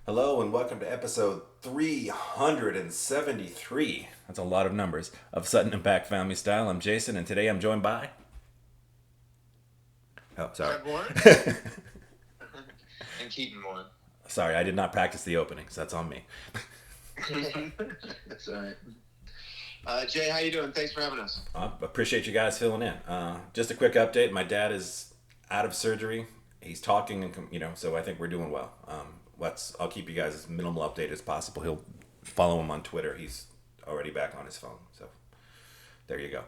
Hello and welcome to episode 373. That's a lot of numbers of Sutton and Pack Family Style. I'm Jason, and today I'm joined by. Oh, sorry. Fred Warren and Keaton won. Sorry, I did not practice the opening, so that's on me. That's all right. Jay, how you doing? Thanks for having us. Appreciate you guys filling in. Just a quick update. My dad is out of surgery. He's talking, and so I think we're doing well. I'll keep you guys as minimal update as possible. He'll follow him on Twitter. He's already back on his phone, so there you go.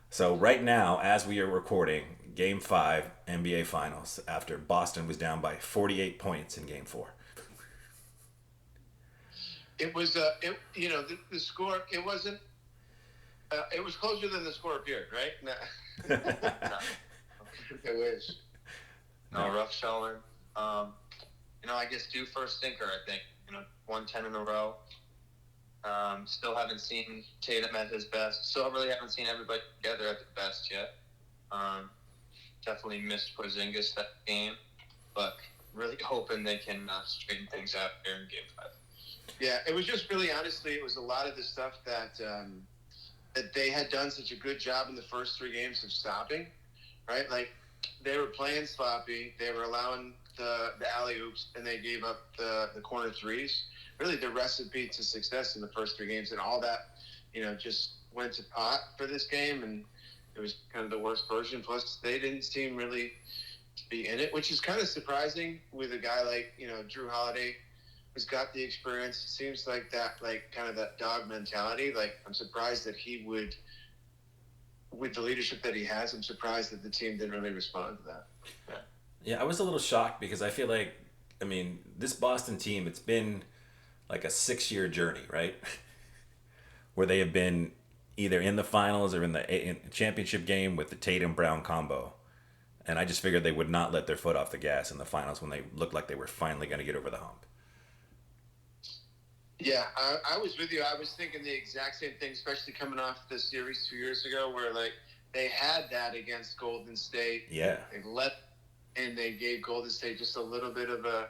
So right now, as we are recording, Game 5 NBA Finals after Boston was down by 48 points in Game 4. It was, the score. It wasn't. It was closer than the score appeared, right? No. No. I wish. No, rough showing. I guess due first thinker. I think 110 in a row. Still haven't seen Tatum at his best. Still really haven't seen everybody together at the best yet. Definitely missed Porzingis that game, but really hoping they can straighten things out here in Game 5. Yeah, it was just really, honestly, it was a lot of the stuff that they had done such a good job in the first three games of stopping, right? Like, they were playing sloppy. They were allowing the alley-oops, and they gave up the corner threes. Really the recipe to success in the first three games, and all that, just went to pot for this game, and it was kind of the worst version. Plus, they didn't seem really to be in it, which is kind of surprising with a guy like, Drew Holiday, who's got the experience. It seems like that, like, kind of that dog mentality. Like, I'm surprised that he would, with the leadership that he has, I'm surprised that the team didn't really respond to that. Yeah. Yeah, I was a little shocked because I feel like, this Boston team, it's been like a 6-year journey, right? Where they have been either in the finals or in the championship game with the Tatum Brown combo. And I just figured they would not let their foot off the gas in the finals when they looked like they were finally going to get over the hump. Yeah, I was with you. I was thinking the exact same thing, especially coming off the series 2 years ago where, like, they had that against Golden State. Yeah. They gave Golden State just a little bit of an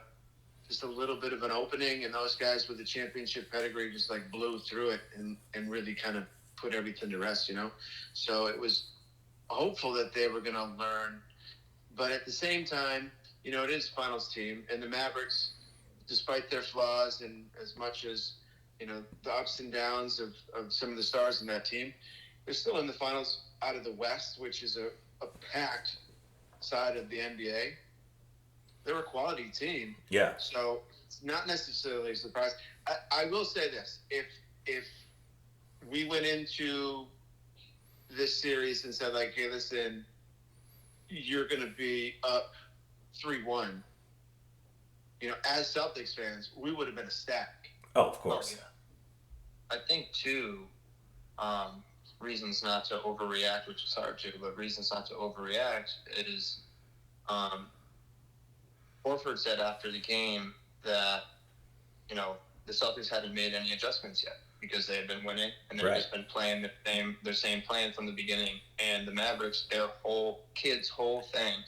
opening, and those guys with the championship pedigree just like blew through it and really kind of put everything to rest, So it was hopeful that they were going to learn, but at the same time, it is finals team, and the Mavericks, despite their flaws and as much as the ups and downs of some of the stars in that team, they're still in the finals out of the West, which is a packed side of the NBA. They're a quality team. Yeah. So it's not necessarily a surprise. I will say this. If we went into this series and said, like, hey, listen, you're going to be up 3-1, as Celtics fans, we would have been ecstatic. Oh, of course. Oh, yeah. I think, too, reasons not to overreact, which is hard to, but reasons not to overreact is Horford said after the game that, the Celtics hadn't made any adjustments yet because they had been winning and they've just been playing their same plan from the beginning. And the Mavericks, their whole thing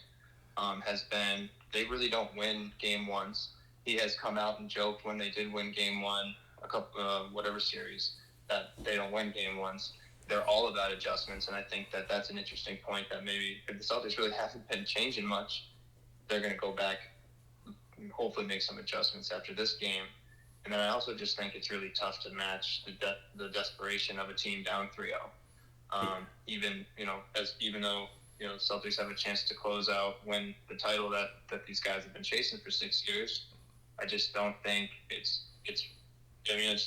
has been they really don't win game ones. He has come out and joked when they did win game one, a couple whatever series, that they don't win game ones. They're all about adjustments, and I think that that's an interesting point that maybe if the Celtics really haven't been changing much, they're going to go back and hopefully make some adjustments after this game. And then I also just think it's really tough to match the desperation of a team down 3-0. Even though Celtics have a chance to close out, win the title that these guys have been chasing for 6 years, I just don't think I just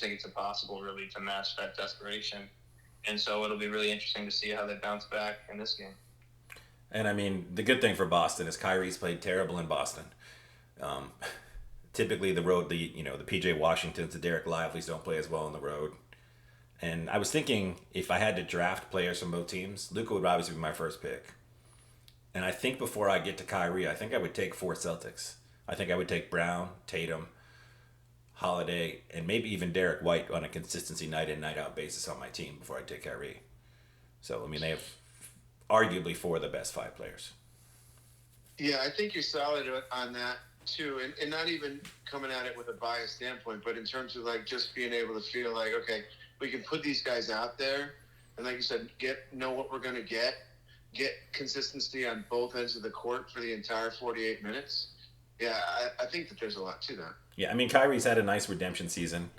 think it's impossible really to match that desperation. And so it'll be really interesting to see how they bounce back in this game. And the good thing for Boston is Kyrie's played terrible in Boston. Typically, the PJ Washingtons, the Derek Lively's don't play as well on the road. And I was thinking if I had to draft players from both teams, Luka would obviously be my first pick. And I think before I get to Kyrie, I think I would take 4 Celtics. I think I would take Brown, Tatum, Holiday, and maybe even Derek White on a consistency night in, night out basis on my team before I take Kyrie. So, they have arguably 4 of the best 5 players. Yeah, I think you're solid on that too, and not even coming at it with a biased standpoint, but in terms of like just being able to feel like, okay, we can put these guys out there, and like you said, know what we're going to get consistency on both ends of the court for the entire 48 minutes. Yeah, I think that there's a lot to that. Yeah, I mean, Kyrie's had a nice redemption season.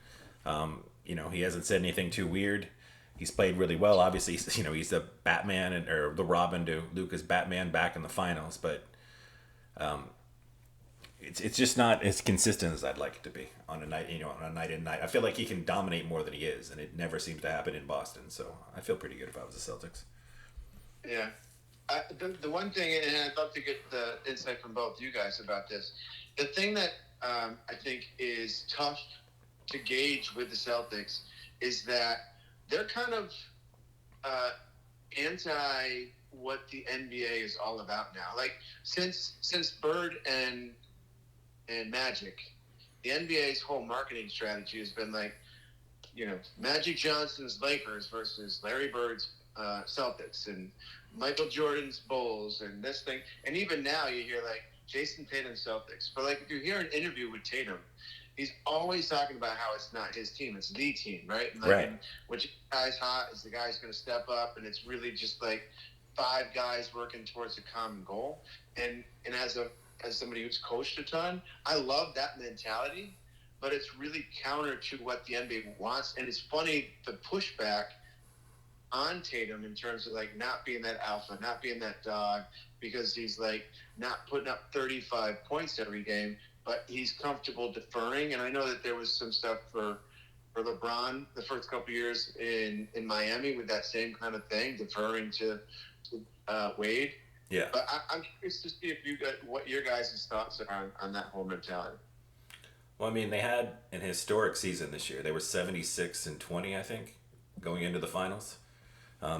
He hasn't said anything too weird. He's played really well. Obviously, he's the Batman or the Robin to Luka's Batman back in the finals, but it's just not as consistent as I'd like it to be on a night, on a night in night. I feel like he can dominate more than he is, and it never seems to happen in Boston. So I feel pretty good if I was the Celtics. Yeah. The one thing, and I'd love to get the insight from both you guys about this, the thing that I think is tough to gauge with the Celtics is that they're kind of anti what the NBA is all about now. Like since Bird and Magic, the NBA's whole marketing strategy has been like, Magic Johnson's Lakers versus Larry Bird's Celtics and Michael Jordan's Bulls and this thing. And even now you hear like Jason Tatum's Celtics. But like if you hear an interview with Tatum, he's always talking about how it's not his team, it's the team, right? And like, right. And which guy's hot is the guy's going to step up, and it's really just like five guys working towards a common goal. And as somebody who's coached a ton, I love that mentality, but it's really counter to what the NBA wants. And it's funny, the pushback on Tatum in terms of like not being that alpha, not being that dog, because he's like not putting up 35 points every game, but he's comfortable deferring. And I know that there was some stuff for LeBron the first couple years in Miami with that same kind of thing, deferring to Wade. Yeah. But I'm curious to see if you got what your guys' thoughts are on that whole mentality. Well, I mean, they had an historic season this year. They were 76-20, I think, going into the finals.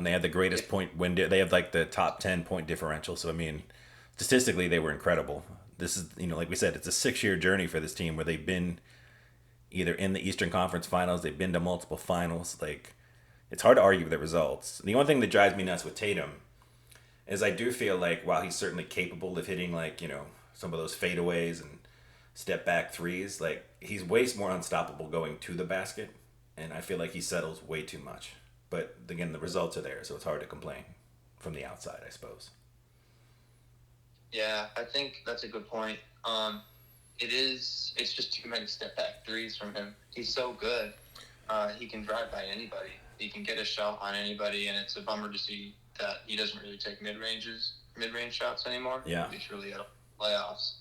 They had the greatest point win. They had like the top 10 point differential. So I mean, statistically, they were incredible. This is, like we said, it's a 6-year journey for this team where they've been either in the Eastern Conference Finals, they've been to multiple finals. Like, it's hard to argue with the results. The only thing that drives me nuts with Tatum is I do feel like while he's certainly capable of hitting like some of those fadeaways and step back threes, like he's way more unstoppable going to the basket, and I feel like he settles way too much. But again, the results are there, so it's hard to complain from the outside, I suppose. Yeah, I think that's a good point. It's just too many step back threes from him. He's so good. He can drive by anybody. He can get a shot on anybody, and it's a bummer to see that he doesn't really take mid-range shots anymore. Yeah. He's really at playoffs.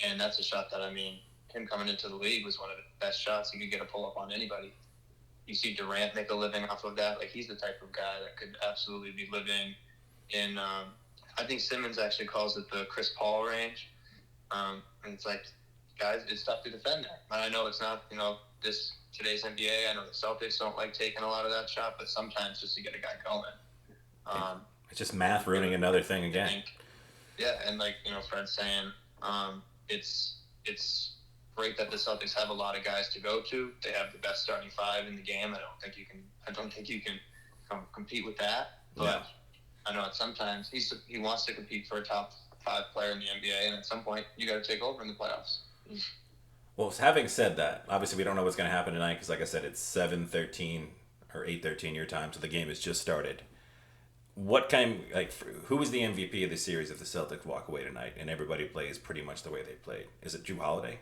And that's a shot that, him coming into the league was one of the best shots. He could get a pull-up on anybody. You see Durant make a living off of that. Like, he's the type of guy that could absolutely be living in I think Simmons actually calls it the Chris Paul range. And it's like, guys, it's tough to defend there. And I know it's not, today's NBA. I know the Celtics don't like taking a lot of that shot, but sometimes just to get a guy going. It's just math ruining another thing again. And like, Fred's saying, it's great that the Celtics have a lot of guys to go to. They have the best starting five in the game. I don't think you can compete with that. But yeah. I know that sometimes he wants to compete for a top 5 player in the NBA, and at some point you got to take over in the playoffs. Well, having said that, obviously we don't know what's going to happen tonight because, like I said, it's 7:13 or 8:13 your time, so the game has just started. Who is the MVP of the series if the Celtics walk away tonight and everybody plays pretty much the way they played? Is it Jrue Holiday?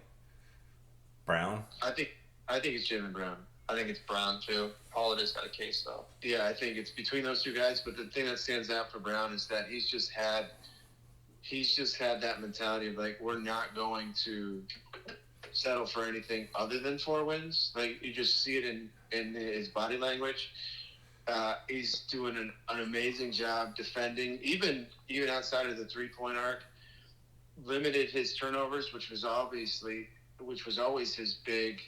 Brown? I think it's Jaylen Brown. I think it's Brown too. Holiday's got a case though. Yeah, I think it's between those two guys. But the thing that stands out for Brown is that he's just had that mentality of like, we're not going to settle for anything other than 4 wins. Like, you just see it in his body language. He's doing an amazing job defending, even outside of the 3-point arc. Limited his turnovers, which was always his big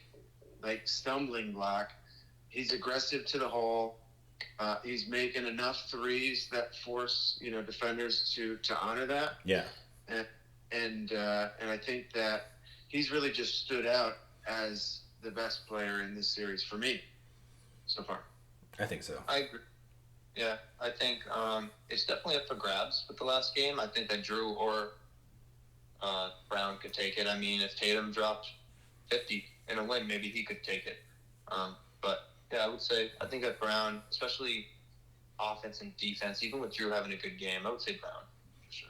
stumbling block. He's aggressive to the hole. He's making enough threes that force defenders to honor that. Yeah. And I think that he's really just stood out as the best player in this series for me so far. I think so. I agree. Yeah, I think it's definitely up for grabs with the last game. I think that Jrue or Brown could take it. I mean, if Tatum dropped 50 in a win, maybe he could take it. But yeah, I would say I think that Brown, especially offense and defense, even with Drew having a good game, I would say Brown for sure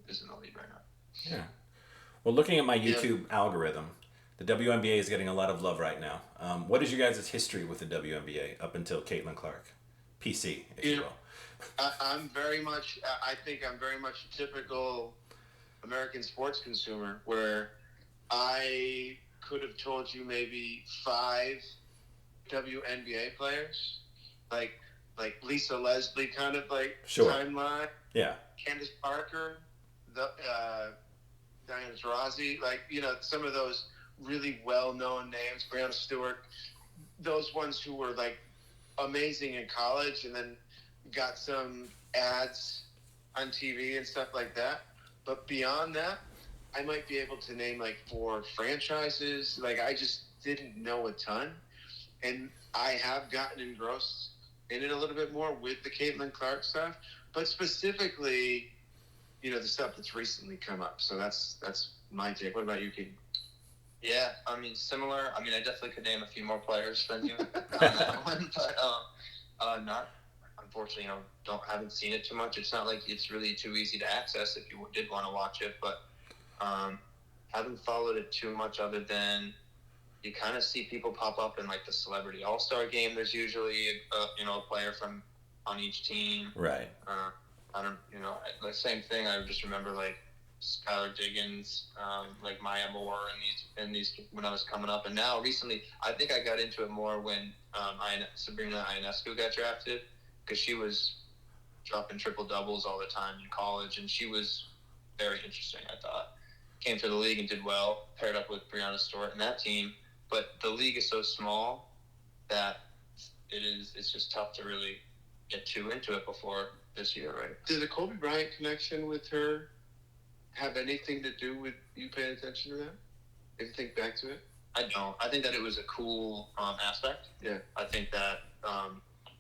is in the lead right now. Yeah. Well, looking at my YouTube algorithm, the WNBA is getting a lot of love right now. What is your guys' history with the WNBA up until Caitlin Clark? PC, if you will. I'm very much. I think I'm very much a typical American sports consumer, where I could have told you maybe 5 WNBA players, like Lisa Leslie kind of like timeline. Yeah. Candace Parker, the Diana Taurasi, like, you know, some of those really well-known names, Breanna Stewart, those ones who were like amazing in college and then got some ads on TV and stuff like that. But beyond that, I might be able to name like 4 franchises. Like, I just didn't know a ton. And I have gotten engrossed in it a little bit more with the Caitlin Clark stuff, but specifically, you know, the stuff that's recently come up. So that's my take. What about you, Keaton? Yeah, I mean, similar. I mean, I definitely could name a few more players than you on that one, but not. Unfortunately, haven't seen it too much. It's not like it's really too easy to access if you did want to watch it, but haven't followed it too much other than you kind of see people pop up in like the Celebrity All-Star game. There's usually a player from on each team. Right. I don't, the same thing. I just remember like Skylar Diggins, like Maya Moore, and these when I was coming up. And now recently, I think I got into it more when Sabrina Ionescu got drafted, because she was dropping triple doubles all the time in college, and she was very interesting. I thought came to the league and did well, paired up with Breanna Stewart and that team. But the league is so small that it's just tough to really get too into it before this year, right? Did the Kobe Bryant connection with her have anything to do with you paying attention to that? If you think back to it? I don't. I think that it was a cool aspect. Yeah. I think that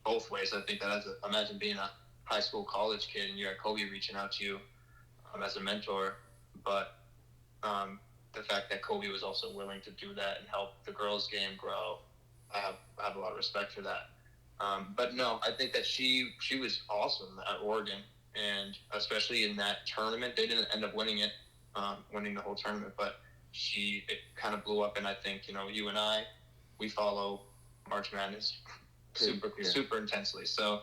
both ways. I think that imagine being a high school, college kid and you had Kobe reaching out to you as a mentor, but the fact that Kobe was also willing to do that and help the girls' game grow, I have a lot of respect for that. But no, I think that she was awesome at Oregon, and especially in that tournament, they didn't end up winning the whole tournament, but it kind of blew up. And I think you and I, we follow March Madness super intensely. So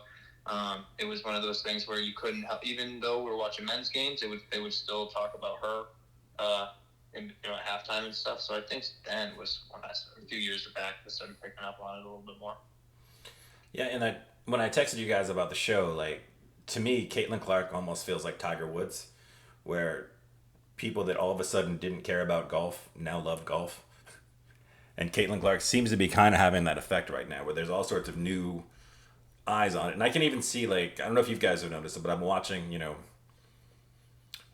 it was one of those things where you couldn't help, even though we were watching men's games, they would still talk about her. At halftime and stuff. So I think then was when a few years back I started picking up on it a little bit more. Yeah, and when I texted you guys about the show, like, to me, Caitlin Clark almost feels like Tiger Woods, where people that all of a sudden didn't care about golf now love golf. And Caitlin Clark seems to be kind of having that effect right now, where there's all sorts of new eyes on it. And I can even see, like, I don't know if you guys have noticed it, but I'm watching,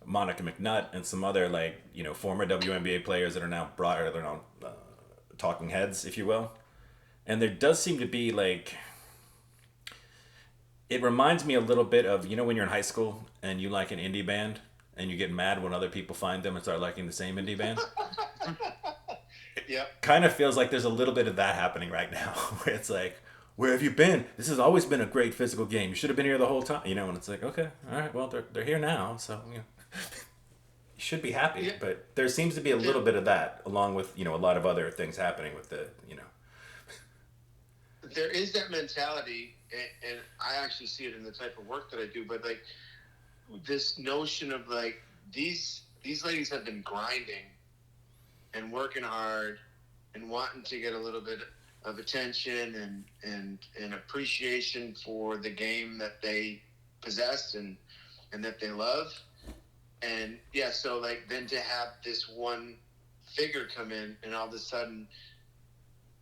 Monica McNutt and some other former WNBA players that are now talking heads, if you will. And there does seem to be it reminds me a little bit of, when you're in high school and you like an indie band and you get mad when other people find them and start liking the same indie band. Yeah. Kind of feels like there's a little bit of that happening right now, where it's like, where have you been? This has always been a great physical game. You should have been here the whole time. And it's like, okay, all right, well, they're here now, so you should be happy. Yeah. But there seems to be a little bit of that, along with a lot of other things happening with the There is that mentality, and I actually see it in the type of work that I do. But this notion of these ladies have been grinding and working hard and wanting to get a little bit of attention and appreciation for the game that they possess and that they love. And yeah, so then to have this one figure come in and all of a sudden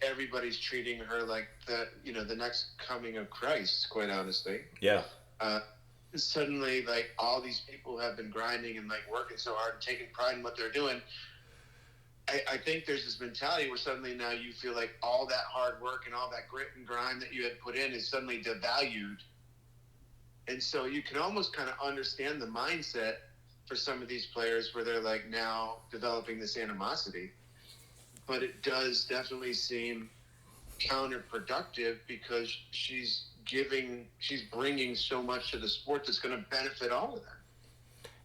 everybody's treating her like the next coming of Christ, quite honestly. Yeah. Suddenly all these people have been grinding and working so hard and taking pride in what they're doing. I think there's this mentality where suddenly now you feel like all that hard work and all that grit and grind that you had put in is suddenly devalued. And so you can almost kind of understand the mindset for some of these players where they're like now developing this animosity. But it does definitely seem counterproductive because she's bringing so much to the sport that's going to benefit all of them.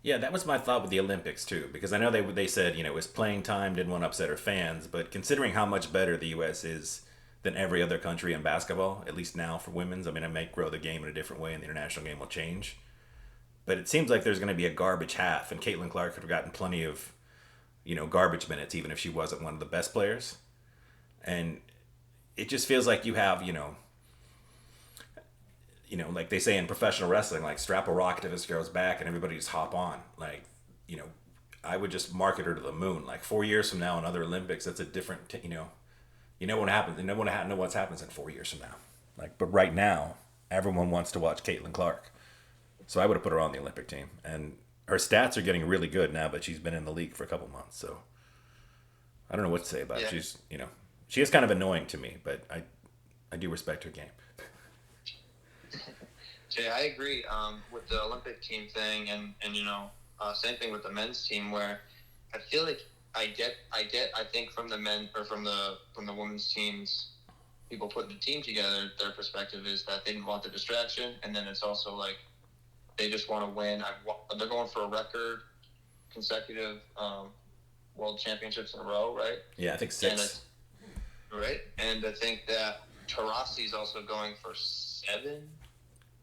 Yeah, that was my thought with the Olympics too, because I know they said it was playing time, didn't want to upset her fans, but considering how much better the U.S. is than every other country in basketball, at least now for women's, I mean, it might grow the game in a different way, and the international game will change. But it seems like there's going to be a garbage half, and Caitlin Clark could have gotten plenty of garbage minutes, even if she wasn't one of the best players. And it just feels like you have like they say in professional wrestling, like strap a rocket to this girl's back and everybody just hop on. Like, I would just market her to the moon. Like 4 years from now in other Olympics, that's a different, what happens. You know what happens in 4 years from now. Like, but right now, everyone wants to watch Caitlin Clark. So I would have put her on the Olympic team. And her stats are getting really good now, but she's been in the league for a couple months. So I don't know what to say about it. She's, she is kind of annoying to me, but I do respect her game. Jay, I agree with the Olympic team thing, and same thing with the men's team, where I feel like I think from the men or from the women's teams, people putting the team together, their perspective is that they didn't want the distraction, and then it's also like they just want to win. They're going for a record, consecutive world championships in a row, right? Yeah, I think 6. Right, and I think that Taurasi's also going for 7.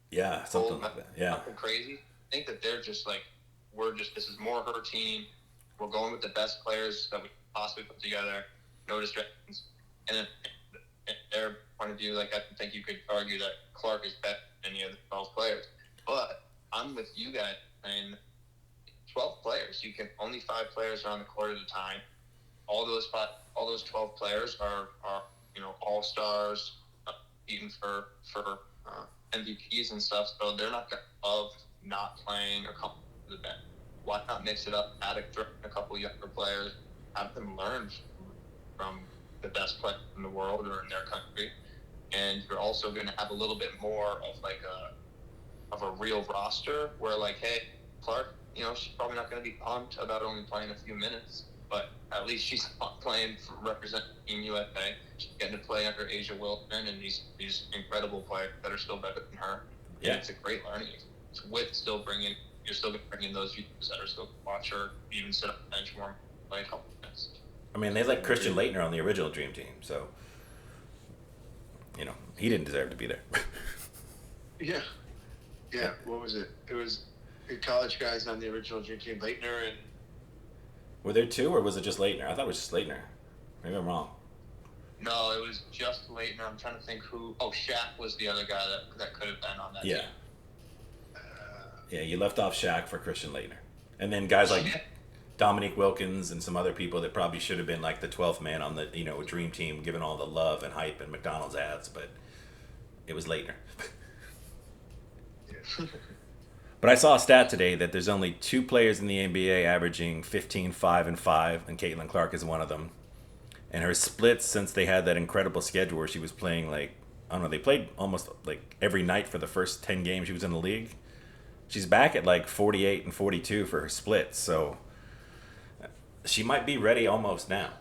Yeah, something like that. Yeah. Something crazy. I think that they're just like, this is more her team. We're going with the best players that we possibly put together. No distractions. And then their point of view, like, I think you could argue that Clark is better than any of the 12 players. But I'm with you guys. I mean, 12 players. Only 5 players are on the court at a time. All those 12 players are all-stars, even for MVPs and stuff, so they're not going to love not playing or coming to the bench. Why not mix it up, add a couple younger players, have them learn from the best players in the world or in their country, and you're also going to have a little bit more of like a real roster where like, hey, Clark, she's probably not going to be pumped about only playing a few minutes, but at least she's playing for representing Team USA. She's getting to play under Asia Wilson and these incredible players that are still better than her. Yeah. And it's a great learning. It's with you're still bringing those viewers that are still watch her, even sit up the bench more, play a couple minutes. I mean, they let Christian Laettner on the original Dream Team, so he didn't deserve to be there. Yeah. What was it? It was the college guys on the original Dream Team, Laettner and. Were there 2, or was it just Laettner? I thought it was just Laettner. Maybe I'm wrong. No, it was just Laettner. I'm trying to think who. Oh, Shaq was the other guy that could have been on that team. Yeah, you left off Shaq for Christian Laettner. And then guys like Dominique Wilkins and some other people that probably should have been like the 12th man on the Dream Team, given all the love and hype and McDonald's ads, but it was Laettner. But I saw a stat today that there's only 2 players in the NBA averaging 15, 5, and 5, and Caitlin Clark is one of them. And her splits since they had that incredible schedule where she was playing they played almost like every night for the first 10 games she was in the league. She's back at like 48 and 42 for her splits, so she might be ready almost now.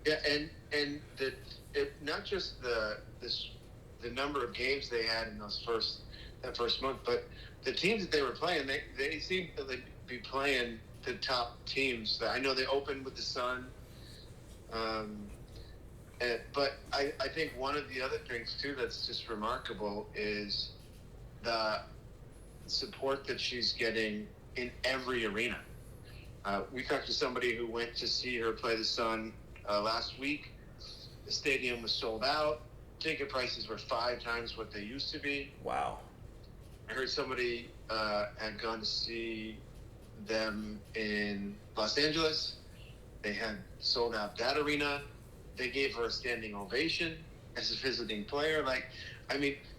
Yeah, and not just the number of games they had in that first month, but the teams that they were playing, they seemed to be playing the top teams. I know they opened with the Sun, but I think one of the other things too that's just remarkable is the support that she's getting in every arena. We talked to somebody who went to see her play the Sun last week. The stadium was sold out. Ticket prices were 5 times what they used to be. Wow. I heard somebody had gone to see them in Los Angeles. They had sold out that arena. They gave her a standing ovation as a visiting player.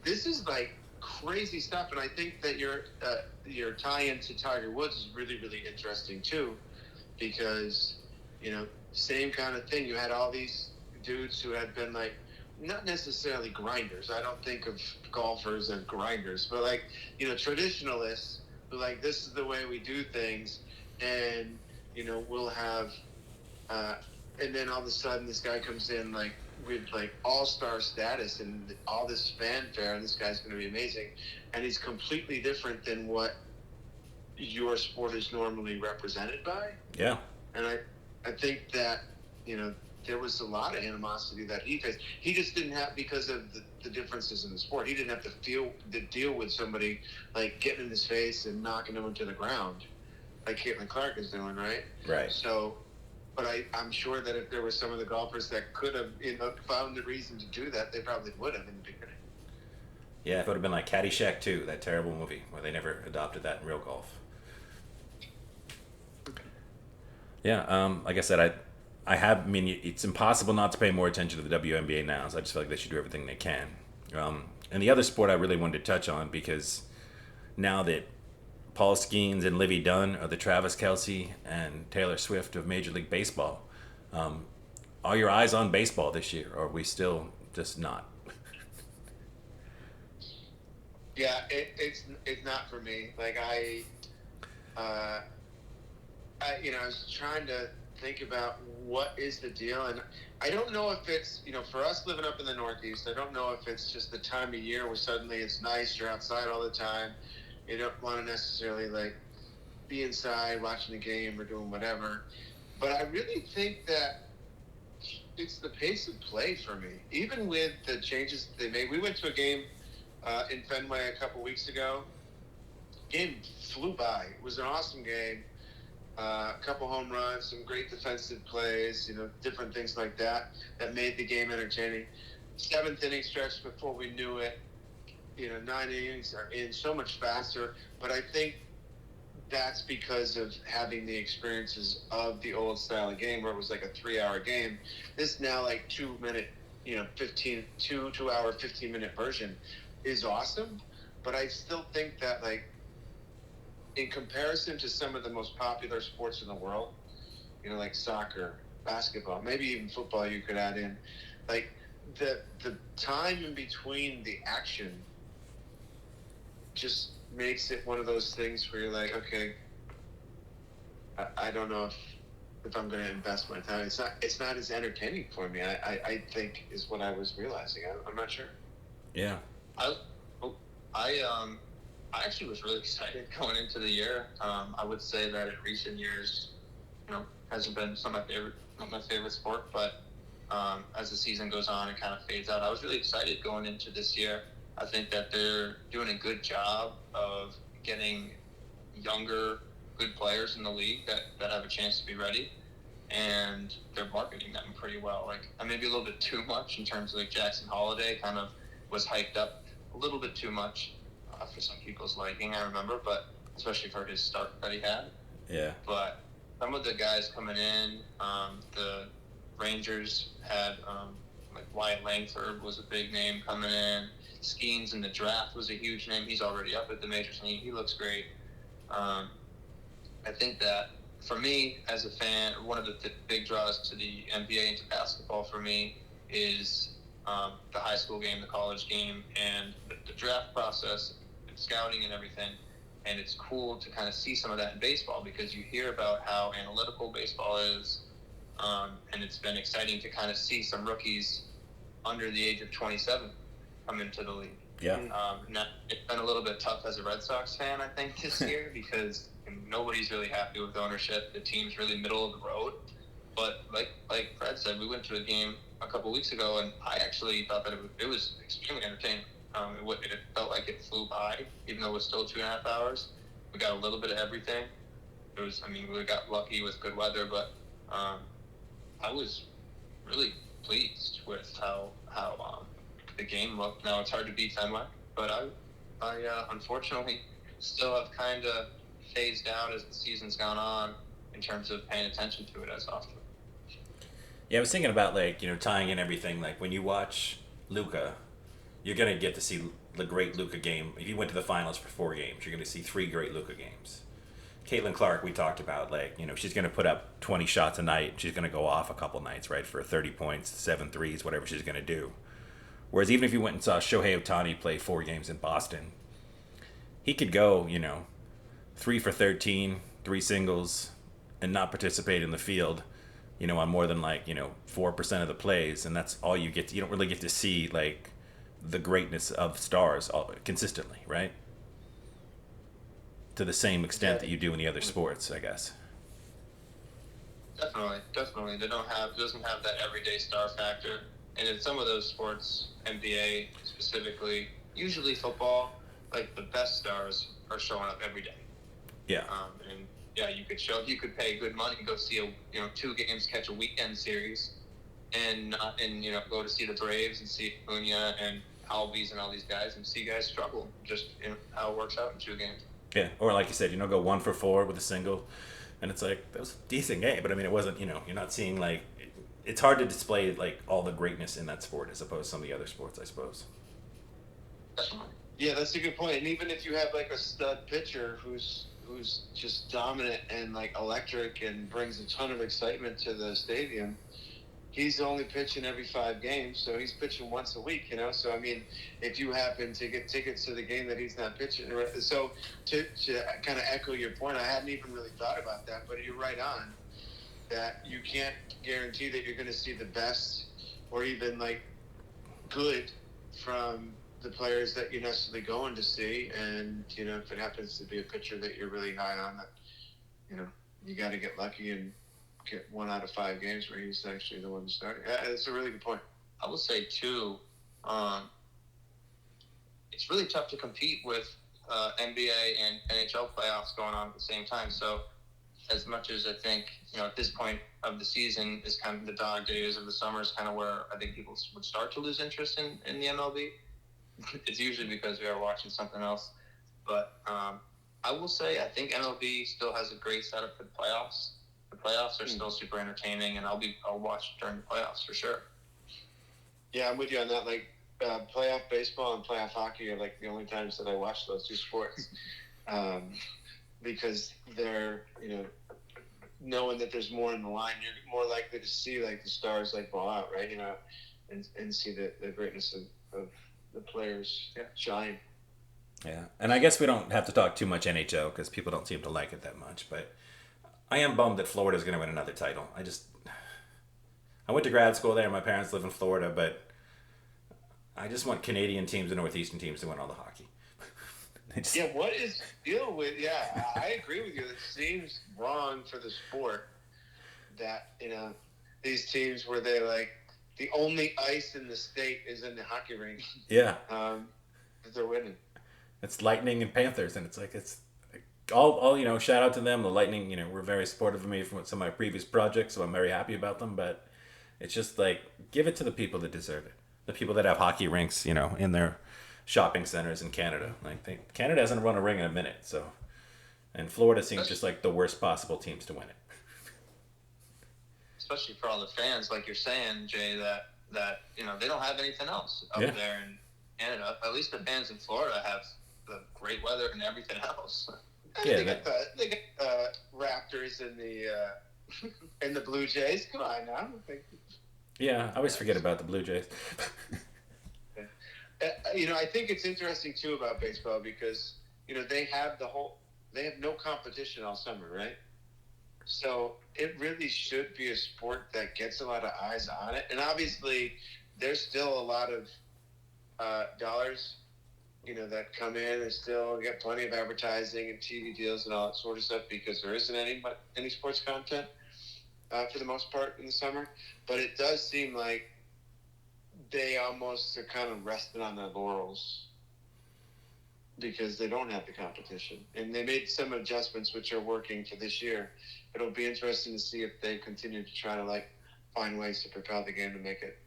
This is crazy stuff, and I think that your tie-in to Tiger Woods is really, really interesting too, because same kind of thing. You had all these dudes who had been not necessarily grinders. I don't think of golfers as grinders, but traditionalists like, this is the way we do things, and we'll have, and then all of a sudden this guy comes in like with like all-star status and all this fanfare, and this guy's going to be amazing, and he's completely different than what your sport is normally represented by. Yeah. And I think that, there was a lot of animosity that he faced. He just didn't have, because of the differences in the sport, he didn't have to deal with somebody like getting in his face and knocking him into the ground like Caitlin Clark is doing, right? Right. So, but I'm sure that if there were some of the golfers that could have, found the reason to do that, they probably would have in the beginning. Yeah, if it would have been like Caddyshack 2, that terrible movie where they never adopted that in real golf. Yeah, like I said, I mean, it's impossible not to pay more attention to the WNBA now, so I just feel like they should do everything they can. And the other sport I really wanted to touch on, because now that Paul Skeens and Livy Dunn are the Travis Kelce and Taylor Swift of Major League Baseball, are your eyes on baseball this year, or are we still just not? Yeah, it's not for me. Like I was trying to think about what is the deal, and I don't know if it's, for us living up in the Northeast, I don't know if it's just the time of year where suddenly it's nice, you're outside all the time, you don't want to necessarily like be inside watching the game or doing whatever. But I really think that it's the pace of play for me. Even with the changes they made, we went to a game in Fenway a couple weeks ago. Game flew by. It was an awesome game. A couple home runs, some great defensive plays, different things like that made the game entertaining. 7th inning stretch before we knew it. 9 innings are in so much faster. But I think that's because of having the experiences of the old style of game where it was like a 3-hour game. This now like 2 minute, 2 hour, 15-minute version is awesome. But I still think that, like, in comparison to some of the most popular sports in the world, like soccer, basketball, maybe even football you could add in, like the time in between the action just makes it one of those things where you're like, okay, I don't know if I'm going to invest my time. It's not as entertaining for me, I think, is what I was realizing. I'm not sure. Yeah. I actually was really excited going into the year. I would say that in recent years, hasn't been not my favorite sport, but as the season goes on, it kind of fades out. I was really excited going into this year. I think that they're doing a good job of getting younger, good players in the league that have a chance to be ready, and they're marketing them pretty well. Like, maybe a little bit too much in terms of, like, Jackson Holiday kind of was hyped up a little bit too much for some people's liking, I remember, but especially for his start that he had. Yeah. But some of the guys coming in, the Rangers had like Wyatt Langford was a big name coming in. Skeens in the draft was a huge name. He's already up at the majors and he looks great. I think that for me as a fan, one of the big draws to the NBA and to basketball for me is the high school game, the college game, and the draft process, and scouting and everything. And it's cool to kind of see some of that in baseball because you hear about how analytical baseball is, and it's been exciting to kind of see some rookies under the age of 27 come into the league. Yeah. Now, it's been a little bit tough as a Red Sox fan, I think, this year because nobody's really happy with ownership. The team's really middle of the road. But like Fred said, we went to a game a couple weeks ago, and I actually thought that it was extremely entertaining. It felt like it flew by, even though it was still 2.5 hours. We got a little bit of everything. We got lucky with good weather, but I was really pleased with how the game looked. Now it's hard to beat Fenway, but I unfortunately still have kind of phased out as the season's gone on in terms of paying attention to it as often. Yeah, I was thinking about, like, tying in everything. Like, when you watch Luka, you're going to get to see the great Luka game. If you went to the finals for 4 games, you're going to see 3 great Luka games. Caitlin Clark, we talked about, like, she's going to put up 20 shots a night. She's going to go off a couple nights, right, for 30 points, 7 threes, whatever she's going to do. Whereas even if you went and saw Shohei Ohtani play 4 games in Boston, he could go, 3 for 13, 3 singles, and not participate in the field, on more than 4% of the plays, and that's all you get. You don't really get to see the greatness of stars consistently, right? To the same extent that you do in the other sports, I guess. Definitely. It doesn't have that everyday star factor. And in some of those sports, NBA specifically, usually football, the best stars are showing up every day. Yeah. And yeah, you could pay good money to go see 2 games, catch a weekend series, and go to see the Braves and see Acuna and Albies and all these guys and see guys struggle. Just how it works out in 2 games. Yeah, or like you said, go 1 for 4 with a single, and it's that was a decent game, but I mean, it wasn't. You're not seeing it's hard to display all the greatness in that sport as opposed to some of the other sports, I suppose. Yeah, that's a good point. And even if you have a stud pitcher who's just dominant and electric and brings a ton of excitement to the stadium, he's only pitching every 5 games, so he's pitching once a week, So, I mean, if you happen to get tickets to the game that he's not pitching, so to kind of echo your point, I hadn't even really thought about that, but you're right on that you can't guarantee that you're going to see the best or even good from the players that you're necessarily going to see, and if it happens to be a pitcher that you're really high on, that you got to get lucky and get 1 out of 5 games where he's actually the one to start. Yeah, that's a really good point. I will say too, it's really tough to compete with NBA and NHL playoffs going on at the same time. So as much as I think, at this point of the season is kind of the dog days of the summer is kind of where I think people would start to lose interest in the MLB. It's usually because we are watching something else. But I will say I think MLB still has a great setup for the playoffs. The playoffs are still super entertaining, and I'll watch during the playoffs for sure. Yeah, I'm with you on that. Playoff baseball and playoff hockey are the only times that I watch those 2 sports, because they're knowing that there's more in the line, you're more likely to see the stars ball out, right? And see the greatness of the players shine. Yeah, and I guess we don't have to talk too much NHL because people don't seem to like it that much, but I am bummed that Florida's going to win another title. I went to grad school there. My parents live in Florida, but I just want Canadian teams and Northeastern teams to win all the hockey. Yeah, what is the deal with? Yeah, I agree with you. It seems wrong for the sport that these teams where they the only ice in the state is in the hockey rink. Yeah, they're winning. It's Lightning and Panthers, and it's all shout out to them. The Lightning, were very supportive of me from some of my previous projects, so I'm very happy about them. But it's just give it to the people that deserve it. The people that have hockey rinks, in their shopping centers in Canada. Canada hasn't run a ring in a minute, so, and Florida seems just the worst possible teams to win it. Especially for all the fans, like you're saying, Jay, that they don't have anything else up there in Canada. At least the fans in Florida have the great weather and everything else. Yeah, they got the Raptors and the and the Blue Jays. Come on now. Yeah, I always forget about the Blue Jays. I think it's interesting too about baseball because they have no competition all summer, right? So it really should be a sport that gets a lot of eyes on it, and obviously there's still a lot of dollars, that come in and still get plenty of advertising and TV deals and all that sort of stuff because there isn't any sports content for the most part in the summer. But it does seem like they almost are kind of resting on their laurels because they don't have the competition. And they made some adjustments which are working for this year. It'll be interesting to see if they continue to try to find ways to propel the game to make it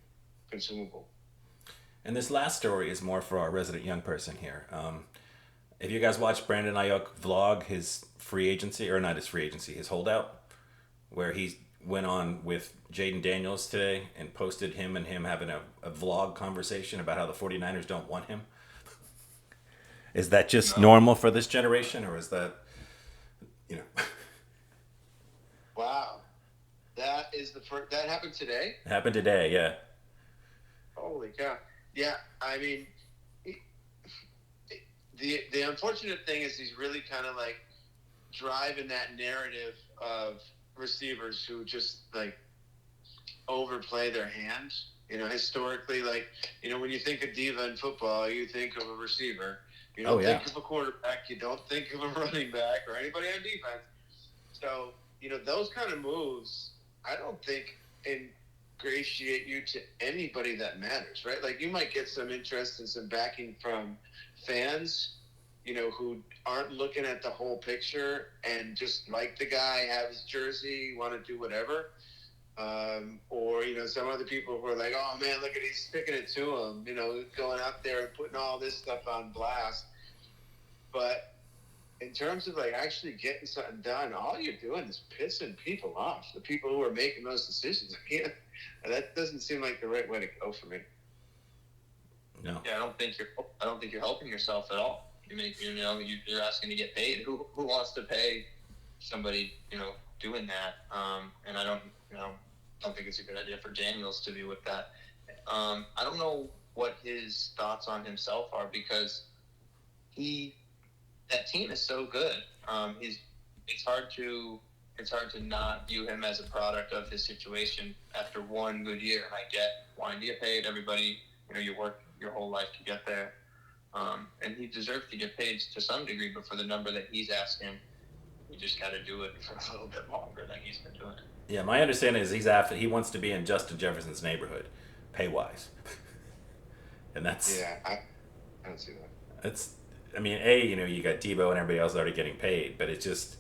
consumable. And this last story is more for our resident young person here. If you guys watched Brandon Ayuk vlog his free agency, or not his free agency, his holdout, where he went on with Jaden Daniels today and posted him having a vlog conversation about how the 49ers don't want him. Is that just normal for this generation, or is that, Wow. That is that happened today? It happened today, yeah. Holy cow. Yeah, I mean, the unfortunate thing is he's really kind of driving that narrative of receivers who just like overplay their hand. Historically, like, when you think of diva in football, you think of a receiver. You don't think of a quarterback. You don't think of a running back or anybody on defense. So, those kind of moves, I don't think ingratiate you to anybody that matters, right? Like, you might get some interest and some backing from fans, who aren't looking at the whole picture and just like the guy, have his jersey, want to do whatever. Or, some other people who are like, oh, man, look at he's sticking it to him, going out there and putting all this stuff on blast. But in terms of, like, actually getting something done, all you're doing is pissing people off, the people who are making those decisions. That doesn't seem like the right way to go for me. No. Yeah, I don't think you're helping yourself at all. You're asking to get paid. Who wants to pay somebody, doing that? And I don't think it's a good idea for Daniels to be with that. I don't know what his thoughts on himself are, because that team is so good. It's hard to not view him as a product of his situation after one good year. And I get wanting to get paid. Everybody, you work your whole life to get there. And he deserves to get paid to some degree, but for the number that he's asking, you just got to do it for a little bit longer than he's been doing it. Yeah, my understanding is he wants to be in Justin Jefferson's neighborhood, pay-wise. And that's... Yeah, I don't see that. It's... I mean, you got Debo and everybody else already getting paid, but it's just...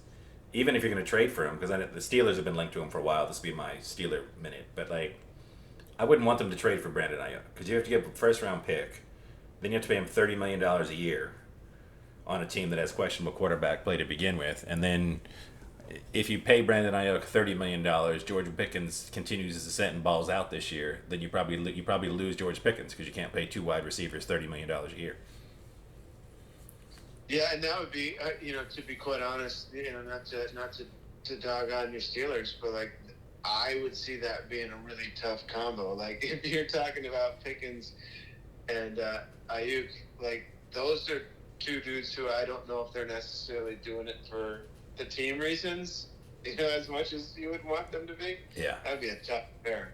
Even if you're going to trade for him, because the Steelers have been linked to him for a while, this will be my Steeler minute, but, like, I wouldn't want them to trade for Brandon Ayuk, because you have to get a first-round pick, then you have to pay him $30 million a year on a team that has questionable quarterback play to begin with, and then... If you pay Brandon Ayuk $30 million, George Pickens continues to set and balls out this year, then you probably lose George Pickens, because you can't pay two wide receivers $30 million a year. Yeah, and that would be, to be quite honest, not to dog on your Steelers, but like I would see that being a really tough combo. Like if you're talking about Pickens and Ayuk, like those are two dudes who I don't know if they're necessarily doing it for the team reasons, as much as you would want them to be. Yeah. That'd be a tough pair.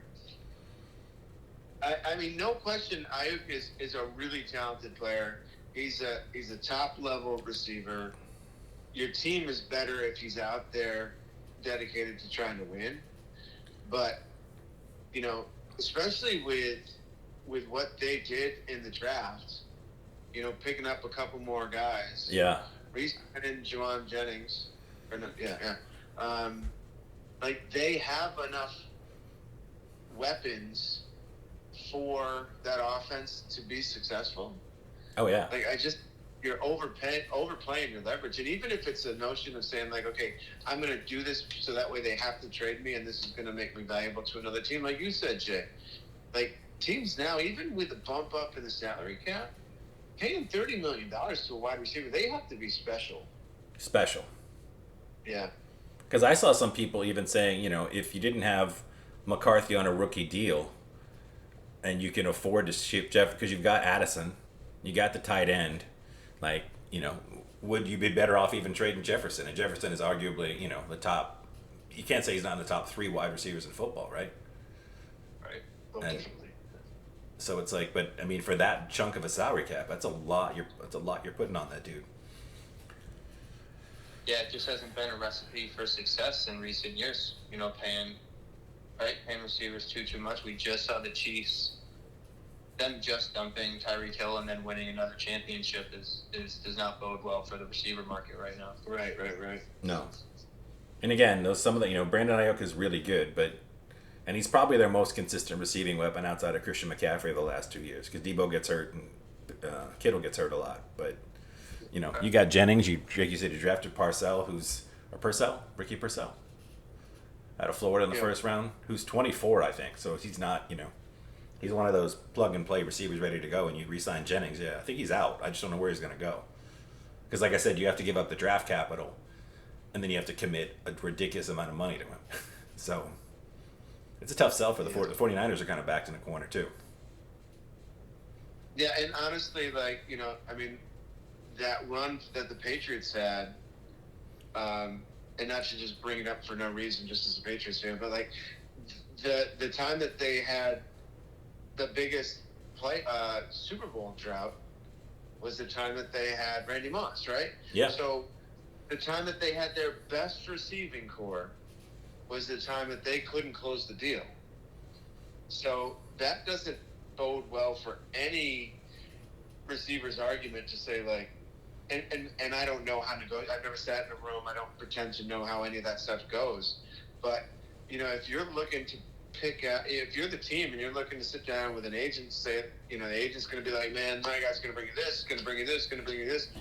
I mean, no question, Ayuk is a really talented player. He's a top level receiver. Your team is better if he's out there dedicated to trying to win. But, especially with what they did in the draft, picking up a couple more guys. Yeah. Re-signing Juwan Jennings. Like they have enough weapons for that offense to be successful. Oh yeah. Like you're overplaying your leverage, and even if it's a notion of saying like, okay, I'm going to do this so that way they have to trade me, and this is going to make me valuable to another team, like you said, Jay. Like teams now, even with the bump up in the salary cap, paying $30 million to a wide receiver, they have to be special. Special. Yeah. Because I saw some people even saying, if you didn't have McCarthy on a rookie deal, and you can afford to ship Jeff, because you've got Addison, you got the tight end, like, would you be better off even trading Jefferson? And Jefferson is arguably, the top. You can't say he's not in the top 3 wide receivers in football, right? Right. And so it's like, but I mean, for that chunk of a salary cap, that's a lot. That's a lot you're putting on that dude. Yeah, it just hasn't been a recipe for success in recent years. Paying receivers too much. We just saw the Chiefs, them just dumping Tyreek Hill and then winning another championship does not bode well for the receiver market right now. Right. No. And again, Brandon Ayuk is really good, and he's probably their most consistent receiving weapon outside of Christian McCaffrey the last 2 years, because Debo gets hurt and Kittle gets hurt a lot, but. You got Jennings. Like you said, you drafted Ricky Purcell, out of Florida in the first round, who's 24, I think. So he's not, he's one of those plug-and-play receivers ready to go, and you re-sign Jennings. Yeah, I think he's out. I just don't know where he's going to go. Because like I said, you have to give up the draft capital, and then you have to commit a ridiculous amount of money to him. So it's a tough sell for the 49ers are kind of backed in a corner, too. Yeah, and honestly, like, I mean, that run that the Patriots had, and not to just bring it up for no reason, just as a Patriots fan, but like the time that they had the biggest Super Bowl drought was the time that they had Randy Moss, right? Yeah. So the time that they had their best receiving core was the time that they couldn't close the deal. So that doesn't bode well for any receiver's argument to say, like, and I don't know how to go. I've never sat in a room. I don't pretend to know how any of that stuff goes. But, you know, if you're looking to pick out, if you're the team and you're looking to sit down with an agent and say, you know, the agent's going to be like, man, my guy's going to bring you this, going to bring you this, going to bring you this.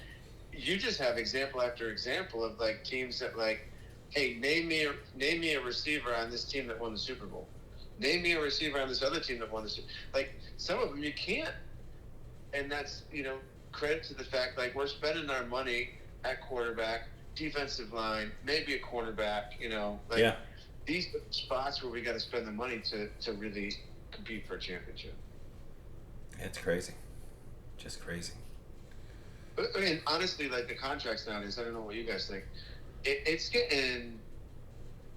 You just have example after example of, like, teams that, like, hey, name me a receiver on this team that won the Super Bowl. Name me a receiver on this other team that won the Super Bowl. Like, some of them you can't. And that's, you know, credit to the fact, like, we're spending our money at quarterback, defensive line, maybe a cornerback, you know. Like, yeah. These are spots where we got to spend the money to really compete for a championship. It's crazy. Just crazy. But, I mean, honestly, like, the contracts nowadays, I don't know what you guys think. It's getting,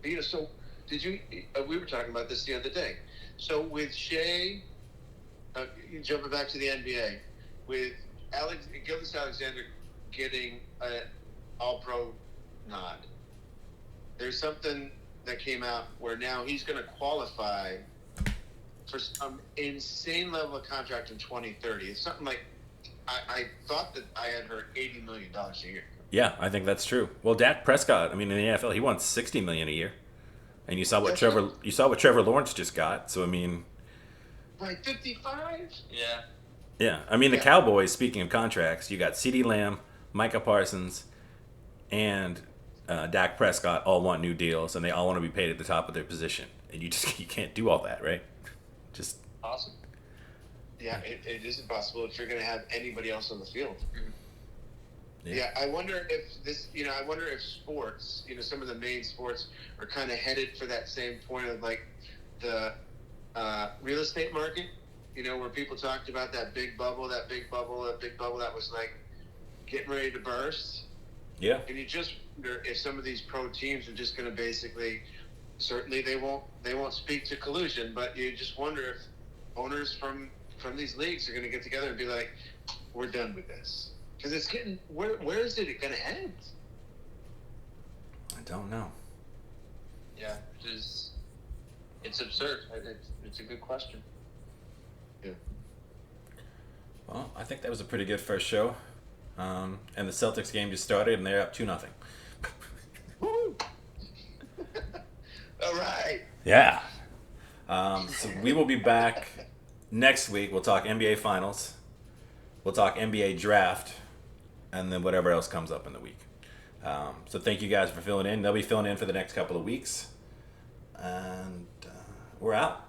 you know, so did you, we were talking about this the other day. So with Shea, jumping back to the NBA, with Gildas Alexander getting an All-Pro nod, there's something that came out where now he's going to qualify for some insane level of contract in 2030. It's something like, I thought that I had heard $80 million a year. Yeah, I think that's true. Well, Dak Prescott, I mean, in the NFL, he won $60 million a year, and you saw what Trevor Lawrence just got. So I mean, like 55. Yeah. Yeah, I mean, the Cowboys. Speaking of contracts, you got CeeDee Lamb, Micah Parsons, and Dak Prescott all want new deals, and they all want to be paid at the top of their position, and you can't do all that, right? Just awesome. Yeah, it is impossible if you're going to have anybody else on the field. Yeah, I wonder if this, you know, I wonder if sports, you know, some of the main sports are kind of headed for that same point of, like, the real estate market, you know, where people talked about that big bubble that was, like, getting ready to burst. Yeah. And you just wonder if some of these pro teams are just going to basically, certainly they won't speak to collusion, but you just wonder if owners from these leagues are going to get together and be like, we're done with this. Because it's getting, where is it going to end? I don't know. Yeah, it's absurd. It's a good question. Yeah. Well, I think that was a pretty good first show. And the Celtics game just started, and they're up 2-0. Woo! All right. Yeah. So we will be back next week. We'll talk NBA Finals. We'll talk NBA Draft. And then whatever else comes up in the week. So thank you guys for filling in. They'll be filling in for the next couple of weeks. And we're out.